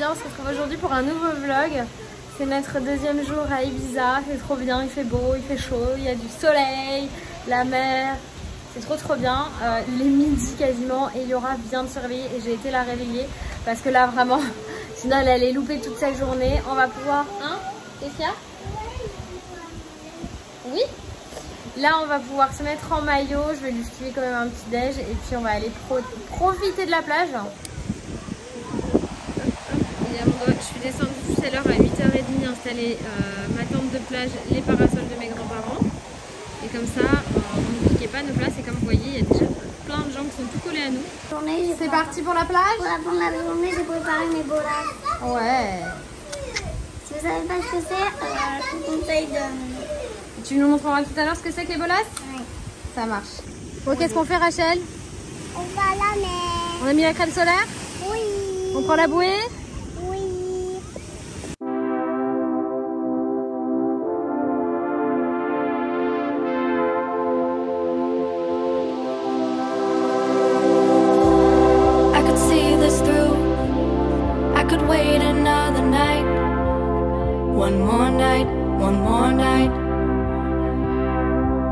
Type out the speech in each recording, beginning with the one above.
bien, on se retrouve aujourd'hui pour un nouveau vlog. C'est notre deuxième jour à Ibiza, c'est trop bien, il fait beau, il fait chaud, il y a du soleil, la mer, c'est trop bien. Il est midi quasiment et Yora vient de se réveiller et j'ai été la réveiller parce que là vraiment, sinon elle allait louper toute sa journée. On va pouvoir... Hein? Qu'est-ce qu'il y a? Oui? Là on va pouvoir se mettre en maillot, je vais lui filer quand même un petit déj et puis on va aller profiter de la plage. Je suis descendue tout à l'heure à 8h30 installer ma tente de plage, les parasols de mes grands-parents. Et comme ça, on ne piquait pas nos places et comme vous voyez, il y a déjà plein de gens qui sont tout collés à nous. C'est parti pour la plage? Pour la journée, j'ai préparé mes bolas. Ouais. Si vous savez pas ce que c'est, je vous conseille de... Tu nous montreras tout à l'heure ce que c'est que les bolas? Oui. Ça marche. Bon, qu'est-ce qu'on fait, Rachel? On va à la mer. On a mis la crème solaire? Oui. On prend la bouée? Oui. I could see this through. I could wait another night. One more night, one more night.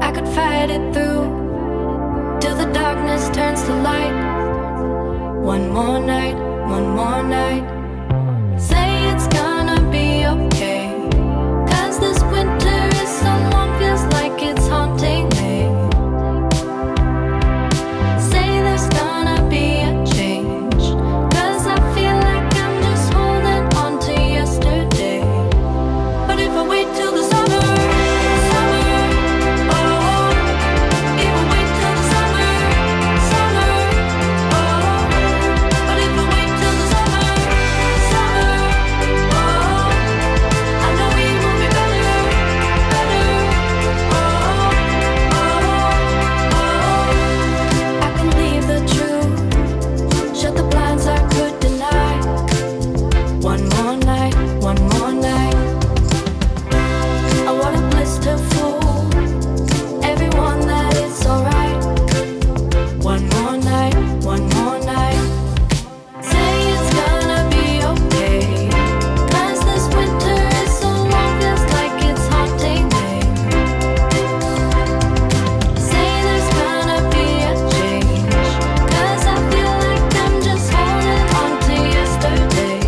I could fight it through till the darkness turns to light. One more night, one more night. Say it's gonna be okay, 'cause this winter is so long, feels like it's haunting me. Say there's gonna be a change, 'cause I feel like I'm just holding on to yesterday. But if I wait till the summer, oh, if I wait till the summer, oh, but if I wait till the summer, oh, I know it will be better, oh, I can leave the truth, shut the blinds I could deny. One more night, one more night. I want a bliss to fool everyone that it's alright. One more night, one more night. Say it's gonna be okay, 'cause this winter is so long, feels like it's haunting me. Say there's gonna be a change, 'cause I feel like I'm just holding on to yesterday.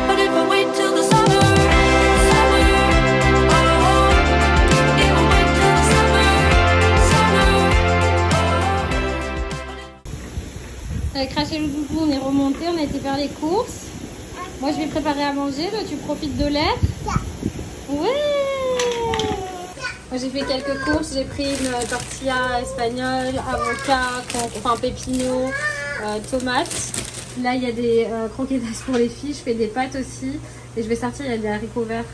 But if I wait till the summer, oh, if I wait till the summer, Avec Rachel et Doudou, on est remonté, on a été faire les courses. Moi je vais préparer à manger, toi tu profites de l'air. Ouais. Moi j'ai fait quelques courses, j'ai pris une tortilla espagnole, avocat, enfin pépino, tomates. Là il y a des croquetas pour les filles, je fais des pâtes aussi. Et je vais sortir, il y a des haricots verts.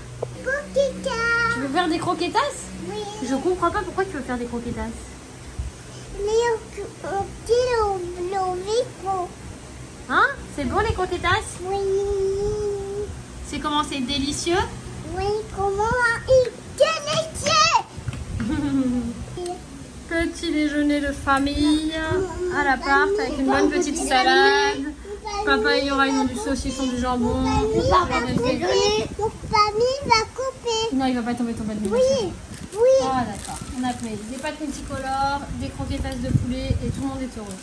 Tu veux faire des croquetas? Oui. Je comprends pas pourquoi tu veux faire des croquetas. Mais au petit micro. Hein? C'est bon les croquetas? Oui. C'est comment? C'est délicieux? Oui, comment il Petit déjeuner de famille à l'appart avec une bonne petite salade. Papa et Yora ils ont du saucisson, du jambon. Mon famille va couper. Non, il va pas tomber ton pâte de Oui, oui. Ah d'accord. On a pris des pâtes multicolores, des croquetas de poulet et tout le monde est heureux.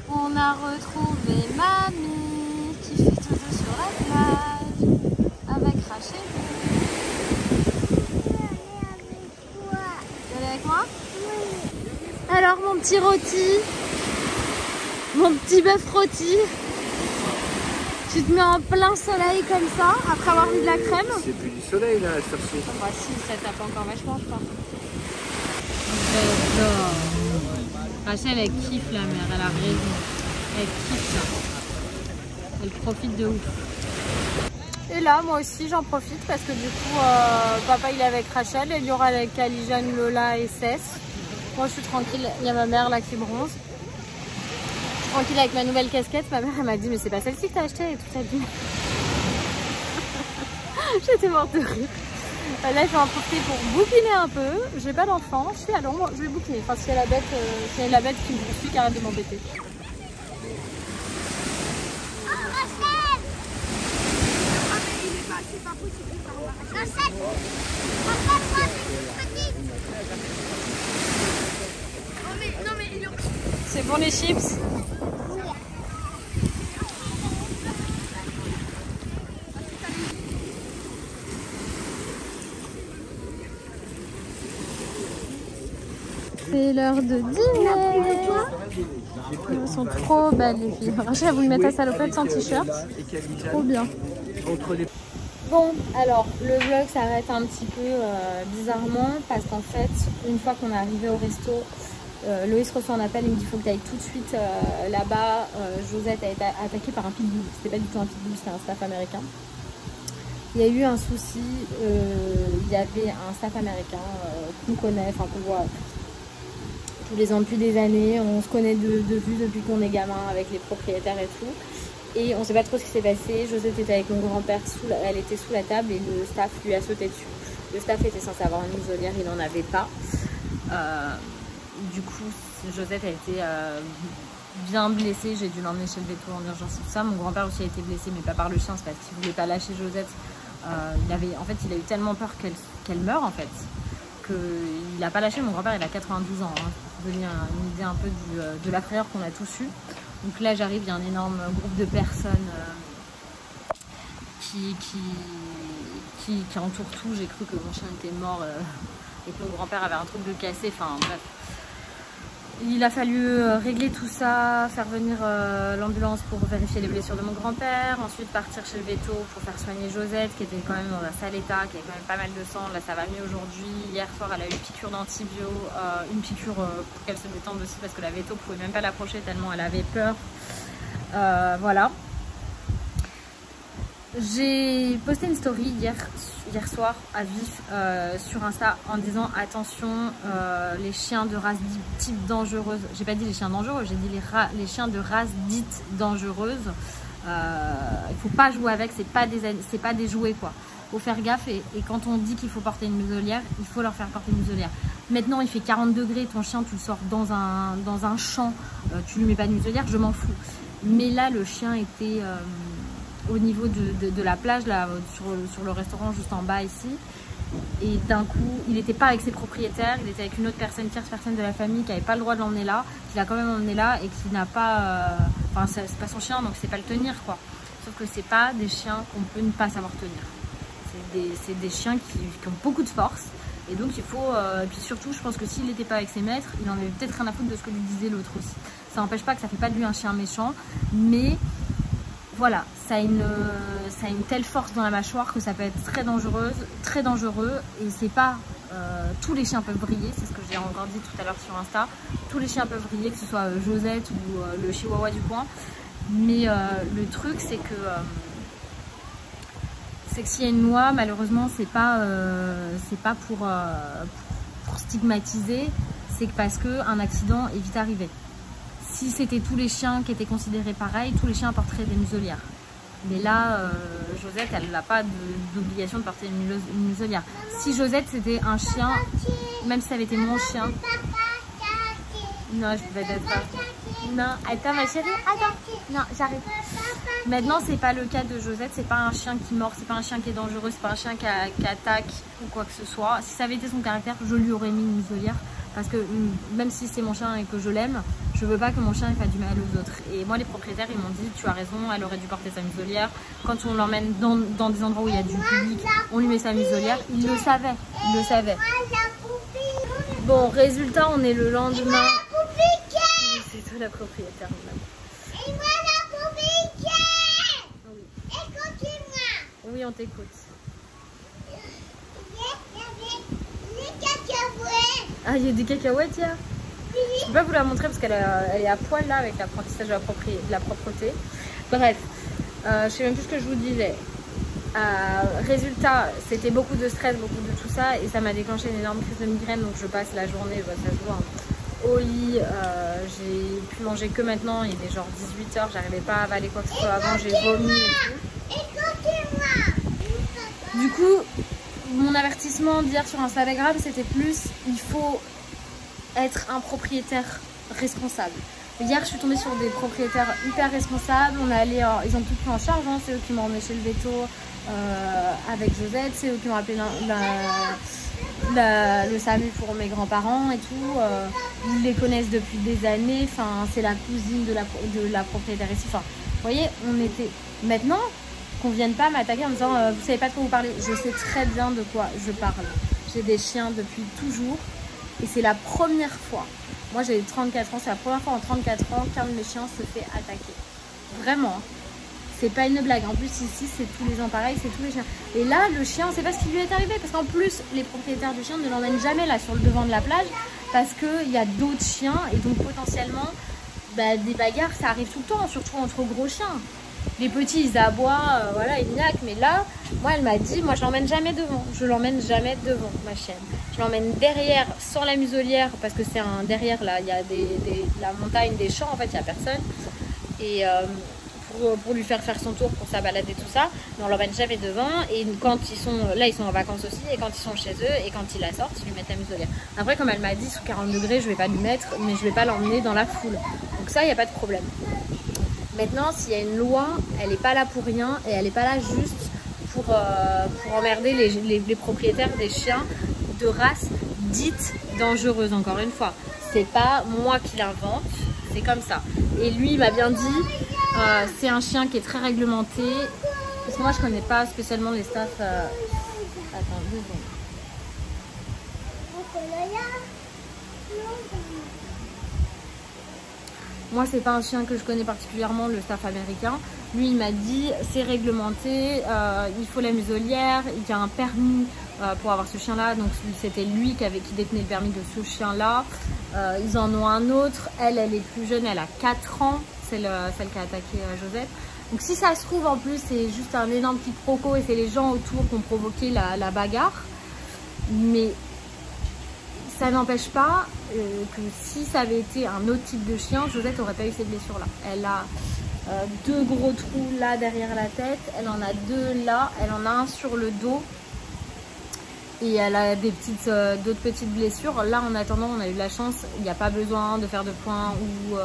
On a retrouvé mamie qui fait dodo sur la plage avec Rachel. Tu es avec moi? Oui. Alors mon petit rôti, mon petit bœuf rôti, tu te mets en plein soleil comme ça après avoir mis de la crème. C'est plus du soleil là à cette heure-ci. Bah si, ça tape encore vachement je crois. J'adore. Rachel elle kiffe la mer, elle a raison. Elle kiffe ça. Elle profite de ouf. Et là moi aussi j'en profite parce que du coup papa il est avec Rachel, et Yora avec Alijane, Lola et Cess. Moi je suis tranquille, il y a ma mère là qui bronze. Je suis tranquille avec ma nouvelle casquette. Ma mère elle m'a dit mais c'est pas celle-ci que t'as acheté et tout ça dit. J'étais morte de rire. Là je vais en profiter pour bouquiner un peu. J'ai pas d'enfant, je suis à l'ombre, je vais bouquiner. Enfin s'il y a la bête, s'il y a la bête qui me poursuit, qui arrête de m'embêter. C'est bon les chips? C'est l'heure de dîner. Elles sont trop belles les filles. Rachel, vous me mettez à salopette sans t-shirt. Trop bien. Bon, alors le vlog s'arrête un petit peu bizarrement parce qu'en fait, une fois qu'on est arrivé au resto, Loïs reçoit un appel, il me dit il faut que tu ailles tout de suite là-bas. Josette a été attaquée par un pitbull. C'était pas du tout un pitbull, c'était un staff américain. Il y a eu un souci, il y avait un staff américain qu'on connaît, enfin qu'on voit tous les ans depuis des années. On se connaît de vue depuis qu'on est gamin avec les propriétaires et tout. Et on ne sait pas trop ce qui s'est passé. Josette était avec mon grand-père, elle était sous la table et le staff lui a sauté dessus. Le staff était censé avoir une muselière, il n'en avait pas. Du coup, Josette a été bien blessée. J'ai dû l'emmener chez le véto en urgence et tout ça. Mon grand-père aussi a été blessé, mais pas par le chien, c'est parce qu'il ne voulait pas lâcher Josette. Il a eu tellement peur qu'elle meure en fait, qu'il n'a pas lâché. Mon grand-père, il a 92 ans. Hein. Pour vous donner une idée un peu de la frayeur qu'on a tous eu. Donc là j'arrive, il y a un énorme groupe de personnes qui entourent tout. J'ai cru que mon chien était mort et que mon grand-père avait un truc de cassé, enfin bref. Il a fallu régler tout ça, faire venir l'ambulance pour vérifier les blessures de mon grand-père, ensuite partir chez le véto pour faire soigner Josette qui était quand même dans un sale état, qui avait quand même pas mal de sang. Là ça va mieux aujourd'hui. Hier soir elle a eu une piqûre d'antibio, une piqûre pour qu'elle se détende aussi parce que la véto pouvait même pas l'approcher tellement elle avait peur. Voilà. J'ai posté une story hier soir à vif sur Insta en disant attention les chiens de race type dangereuse, j'ai pas dit les chiens dangereux, j'ai dit les chiens de race dite dangereuse, il faut pas jouer avec, c'est pas des jouets quoi, faut faire gaffe et quand on dit qu'il faut porter une muselière, il faut leur faire porter une muselière. Maintenant il fait 40 degrés, ton chien tu le sors dans un champ, tu lui mets pas de muselière, je m'en fous, mais là le chien était au niveau de la plage, là, sur le restaurant juste en bas ici. Et d'un coup, il n'était pas avec ses propriétaires, il était avec une autre personne, tierce personne de la famille qui n'avait pas le droit de l'emmener là, qui l'a quand même emmené là et qui n'a pas... Enfin, c'est pas son chien, donc c'est pas le tenir, quoi. Sauf que c'est pas des chiens qu'on peut ne pas savoir tenir. C'est des chiens qui ont beaucoup de force. Et donc il faut... et puis surtout, je pense que s'il n'était pas avec ses maîtres, il en avait peut-être rien à foutre de ce que lui disait l'autre aussi. Ça n'empêche pas que ça fait pas de lui un chien méchant, mais... Voilà, ça a une telle force dans la mâchoire que ça peut être très dangereux, et c'est pas tous les chiens peuvent briller, c'est ce que j'ai encore dit tout à l'heure sur Insta, tous les chiens peuvent briller, que ce soit Josette ou le chihuahua du coin, mais le truc c'est que s'il y a une loi, malheureusement c'est pas pour stigmatiser, c'est que parce qu'un accident est vite arrivé. Si c'était tous les chiens qui étaient considérés pareils, tous les chiens porteraient des muselières. Mais là, Josette, elle n'a pas d'obligation de porter une muselière. Si Josette, c'était un chien, même si ça avait été mon chien... Non, je pouvais être pas. Non, attends ma chérie, attends. Non, j'arrive. Maintenant, c'est pas le cas de Josette, c'est pas un chien qui mord, c'est pas un chien qui est dangereux, c'est pas un chien qui attaque ou quoi que ce soit. Si ça avait été son caractère, je lui aurais mis une muselière. Parce que même si c'est mon chien et que je l'aime, je veux pas que mon chien fasse du mal aux autres. Et moi, les propriétaires, ils m'ont dit, tu as raison, elle aurait dû porter sa muselière. Quand on l'emmène dans des endroits où il y a du public, on lui met sa muselière. Il le savait, il le savait. Bon, résultat, on est le lendemain. C'est toi la propriétaire. Et moi la propriétaire. Oui. Écoute-moi. Oui, on t'écoute. Ah, il y a des cacahuètes, hier. Je peux pas vous la montrer parce qu'elle est à poil là avec l'apprentissage de la propreté. Bref, je sais même plus ce que je vous disais. Résultat, c'était beaucoup de stress, beaucoup de tout ça et ça m'a déclenché une énorme crise de migraine. Donc je passe la journée, ça se voit, au lit. J'ai pu manger que maintenant, il est genre 18 h, j'arrivais pas à avaler quoi que ce soit avant, j'ai vomi et tout. Du coup, mon avertissement d'hier sur Instagram, c'était plus, il faut être un propriétaire responsable. Hier, je suis tombée sur des propriétaires hyper responsables. On est allé, ils ont tout pris en charge, hein. C'est eux qui m'ont emmené chez le véto. avec Josette. C'est eux qui ont appelé le SAMU pour mes grands-parents et tout. Ils les connaissent depuis des années. Enfin, c'est la cousine de la propriétaire ici. Enfin, vous voyez, on était... Maintenant, qu'on vienne pas m'attaquer en me disant vous savez pas de quoi vous parlez. Je sais très bien de quoi je parle. J'ai des chiens depuis toujours. Et c'est la première fois. Moi, j'ai 34 ans. C'est la première fois en 34 ans qu'un de mes chiens se fait attaquer. Vraiment. C'est pas une blague. En plus, ici, c'est tous les ans pareil. C'est tous les chiens. Et là, le chien, on sait pas ce qui lui est arrivé. Parce qu'en plus, les propriétaires du chien ne l'emmènent jamais là sur le devant de la plage. Parce qu'il y a d'autres chiens. Et donc, potentiellement, des bagarres, ça arrive tout le temps. Surtout entre gros chiens. Les petits, ils aboient, voilà, ils niaquent. Mais là, moi, elle m'a dit, moi, je l'emmène jamais devant. Je l'emmène jamais devant, ma chienne. Je l'emmène derrière, sans la muselière, parce que c'est un derrière, là, il y a la montagne, des champs, en fait, il n'y a personne. Et pour lui faire son tour, pour sa balade et tout ça, mais on l'emmène jamais devant. Et quand ils sont, là, ils sont en vacances aussi, et quand ils sont chez eux, et quand ils la sortent, ils lui mettent la muselière. Après, comme elle m'a dit, sous 40 degrés, je vais pas lui mettre, mais je vais pas l'emmener dans la foule. Donc ça, il n'y a pas de problème. Maintenant, s'il y a une loi, elle n'est pas là pour rien et elle n'est pas là juste pour emmerder les propriétaires des chiens de race dite dangereuse, encore une fois. C'est pas moi qui l'invente, c'est comme ça. Et lui, il m'a bien dit, c'est un chien qui est très réglementé. Parce que moi, je connais pas spécialement les staffs. Attends, 2 secondes. Moi, c'est pas un chien que je connais particulièrement, le staff américain. Lui, il m'a dit, c'est réglementé, il faut la muselière, il y a un permis pour avoir ce chien-là. Donc, c'était lui qui détenait le permis de ce chien-là. Ils en ont un autre. Elle est plus jeune, elle a 4 ans. C'est celle qui a attaqué Josette. Donc, si ça se trouve, en plus, c'est juste un énorme quiproquo et c'est les gens autour qui ont provoqué la bagarre. Mais ça n'empêche pas que si ça avait été un autre type de chien, Josette n'aurait pas eu ces blessures-là. Elle a 2 gros trous là derrière la tête, elle en a 2 là, elle en a un sur le dos et elle a d'autres petites blessures. Là, en attendant, on a eu de la chance, il n'y a pas besoin de faire de points ou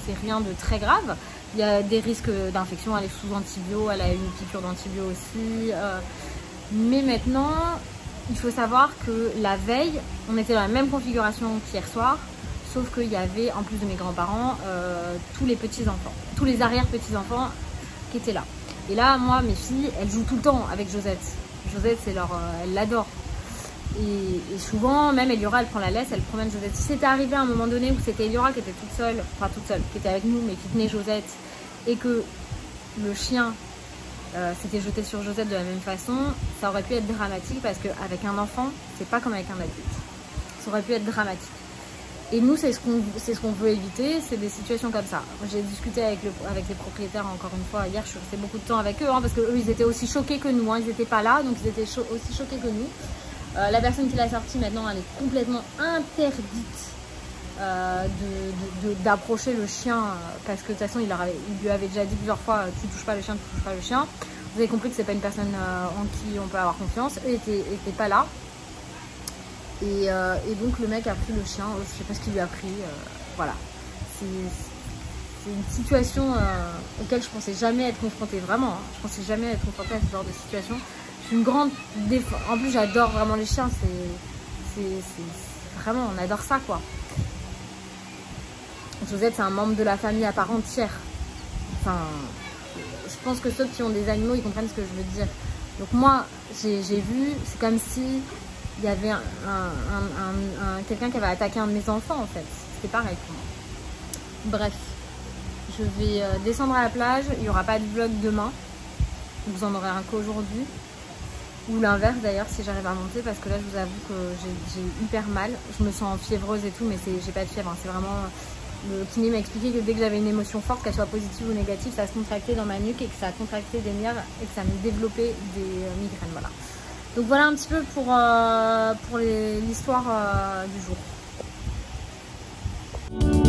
c'est rien de très grave. Il y a des risques d'infection, elle est sous antibio, elle a eu une piqûre d'antibio aussi. Mais maintenant, il faut savoir que la veille, on était dans la même configuration qu'hier soir, sauf qu'il y avait, en plus de mes grands-parents, tous les petits-enfants, tous les arrière-petits-enfants qui étaient là. Et là, moi, mes filles, elles jouent tout le temps avec Josette. Josette, elle l'adore. Et souvent, même Eliora, elle prend la laisse, elle promène Josette. Si c'était arrivé à un moment donné où c'était Eliora qui était toute seule, qui était avec nous, mais qui tenait Josette, et que le chien s'était jeté sur Josette de la même façon, ça aurait pu être dramatique parce qu'avec un enfant, c'est pas comme avec un adulte. Ça aurait pu être dramatique. Et nous, c'est ce qu'on veut éviter, c'est des situations comme ça. J'ai discuté avec les propriétaires encore une fois hier, je suis restée beaucoup de temps avec eux, parce qu'eux, ils étaient aussi choqués que nous, ils n'étaient pas là, donc ils étaient aussi choqués que nous. La personne qui l'a sortie maintenant, elle est complètement interdite d'approcher le chien parce que de toute façon il lui avait déjà dit plusieurs fois tu touches pas le chien, tu touches pas le chien. Vous avez compris que c'est pas une personne en qui on peut avoir confiance. Eux étaient pas là et donc le mec a pris le chien, je sais pas ce qu'il lui a pris, voilà. C'est une situation auquel je pensais jamais être confrontée, vraiment hein. Je pensais jamais être confrontée à ce genre de situation. Je suis une grande en plus j'adore vraiment les chiens, c'est vraiment, on adore ça quoi. Josette, c'est un membre de la famille à part entière. Enfin, je pense que ceux qui ont des animaux, ils comprennent ce que je veux dire. Donc moi, j'ai vu, c'est comme si il y avait quelqu'un qui avait attaqué un de mes enfants en fait. C'est pareil pour moi. Bref, je vais descendre à la plage. Il n'y aura pas de vlog demain. Vous en aurez un qu'aujourd'hui. Ou l'inverse d'ailleurs si j'arrive à monter, parce que là je vous avoue que j'ai hyper mal. Je me sens fiévreuse et tout, mais j'ai pas de fièvre, hein. C'est vraiment... Le kiné m'a expliqué que dès que j'avais une émotion forte, qu'elle soit positive ou négative, ça se contractait dans ma nuque et que ça a contracté des nerfs et que ça me développait des migraines. Voilà. Donc voilà un petit peu pour l'histoire du jour.